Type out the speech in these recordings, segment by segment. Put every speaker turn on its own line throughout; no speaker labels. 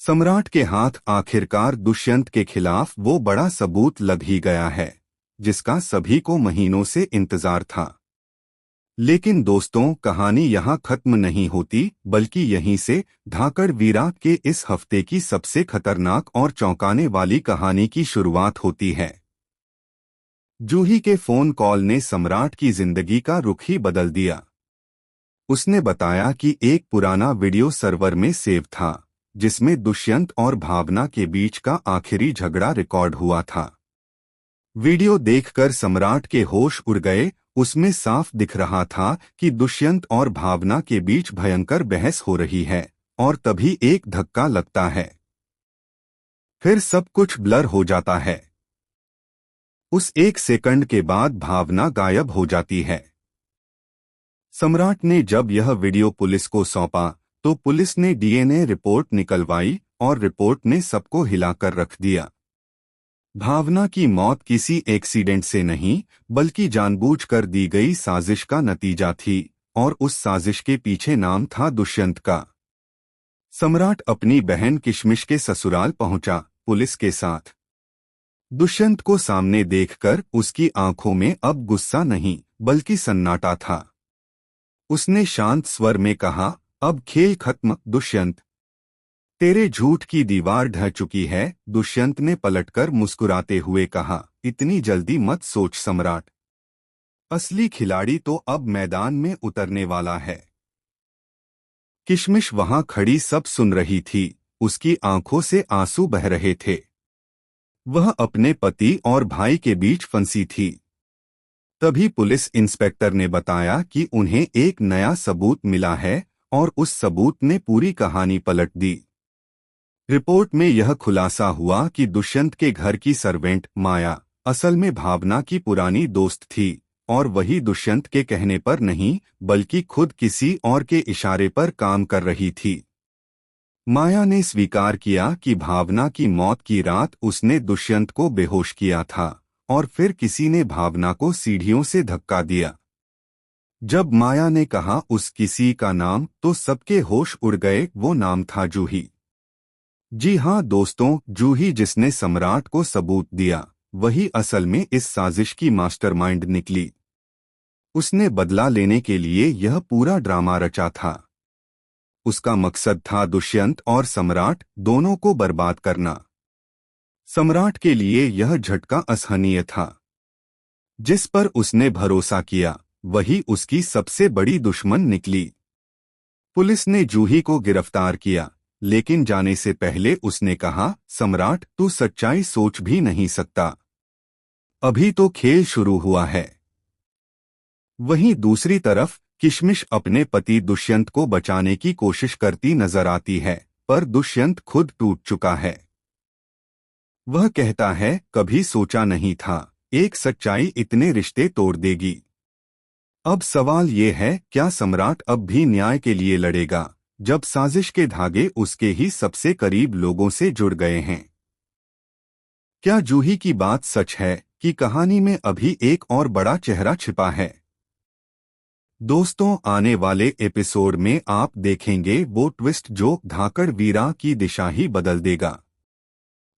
सम्राट के हाथ आखिरकार दुष्यंत के खिलाफ वो बड़ा सबूत लग ही गया है जिसका सभी को महीनों से इंतजार था। लेकिन दोस्तों, कहानी यहाँ खत्म नहीं होती, बल्कि यहीं से धाकड़ वीरा के इस हफ्ते की सबसे खतरनाक और चौंकाने वाली कहानी की शुरुआत होती है। जूही के फोन कॉल ने सम्राट की जिंदगी का रुख ही बदल दिया। उसने बताया कि एक पुराना वीडियो सर्वर में सेव था जिसमें दुष्यंत और भावना के बीच का आखिरी झगड़ा रिकॉर्ड हुआ था। वीडियो देखकर सम्राट के होश उड़ गए। उसमें साफ दिख रहा था कि दुष्यंत और भावना के बीच भयंकर बहस हो रही है, और तभी एक धक्का लगता है। फिर सब कुछ ब्लर हो जाता है। उस एक सेकंड के बाद भावना गायब हो जाती है। सम्राट ने जब यह वीडियो पुलिस को सौंपा तो पुलिस ने डीएनए रिपोर्ट निकलवाई और रिपोर्ट ने सबको हिलाकर रख दिया। भावना की मौत किसी एक्सीडेंट से नहीं, बल्कि जानबूझकर दी गई साजिश का नतीजा थी, और उस साजिश के पीछे नाम था दुष्यंत का। सम्राट अपनी बहन किशमिश के ससुराल पहुंचा, पुलिस के साथ। दुष्यंत को सामने देखकर उसकी आंखों में अब गुस्सा नहीं, बल्कि सन्नाटा था। उसने शांत स्वर में कहा, अब खेल खत्म दुष्यंत। तेरे झूठ की दीवार ढह चुकी है। दुष्यंत ने पलटकर मुस्कुराते हुए कहा, इतनी जल्दी मत सोच सम्राट। असली खिलाड़ी तो अब मैदान में उतरने वाला है। किशमिश वहां खड़ी सब सुन रही थी। उसकी आंखों से आंसू बह रहे थे। वह अपने पति और भाई के बीच फंसी थी। तभी पुलिस इंस्पेक्टर ने बताया कि उन्हें एक नया सबूत मिला है, और उस सबूत ने पूरी कहानी पलट दी। रिपोर्ट में यह खुलासा हुआ कि दुष्यंत के घर की सर्वेंट माया असल में भावना की पुरानी दोस्त थी, और वही दुष्यंत के कहने पर नहीं, बल्कि खुद किसी और के इशारे पर काम कर रही थी। माया ने स्वीकार किया कि भावना की मौत की रात उसने दुष्यंत को बेहोश किया था, और फिर किसी ने भावना को सीढ़ियों से धक्का दिया। जब माया ने कहा उस किसी का नाम, तो सबके होश उड़ गए। वो नाम था जूही। जी हाँ दोस्तों, जूही जिसने सम्राट को सबूत दिया, वही असल में इस साजिश की मास्टरमाइंड निकली। उसने बदला लेने के लिए यह पूरा ड्रामा रचा था। उसका मकसद था दुष्यंत और सम्राट दोनों को बर्बाद करना। सम्राट के लिए यह झटका असहनीय था। जिस पर उसने भरोसा किया, वही उसकी सबसे बड़ी दुश्मन निकली। पुलिस ने जूही को गिरफ्तार किया, लेकिन जाने से पहले उसने कहा, सम्राट तू सच्चाई सोच भी नहीं सकता। अभी तो खेल शुरू हुआ है। वहीं दूसरी तरफ किशमिश अपने पति दुष्यंत को बचाने की कोशिश करती नजर आती है, पर दुष्यंत खुद टूट चुका है। वह कहता है, कभी सोचा नहीं था एक सच्चाई इतने रिश्ते तोड़ देगी। अब सवाल ये है, क्या सम्राट अब भी न्याय के लिए लड़ेगा, जब साजिश के धागे उसके ही सबसे करीब लोगों से जुड़ गए हैं? क्या जूही की बात सच है कि कहानी में अभी एक और बड़ा चेहरा छिपा है? दोस्तों, आने वाले एपिसोड में आप देखेंगे वो ट्विस्ट जो धाकड़ वीरा की दिशा ही बदल देगा।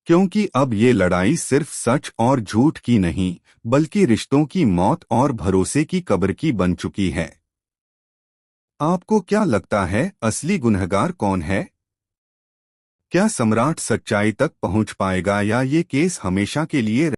क्योंकि अब ये लड़ाई सिर्फ सच और झूठ की नहीं, बल्कि रिश्तों की मौत और भरोसे की कब्र की बन चुकी है। आपको क्या लगता है, असली गुनहगार कौन है? क्या सम्राट सच्चाई तक पहुंच पाएगा, या ये केस हमेशा के लिए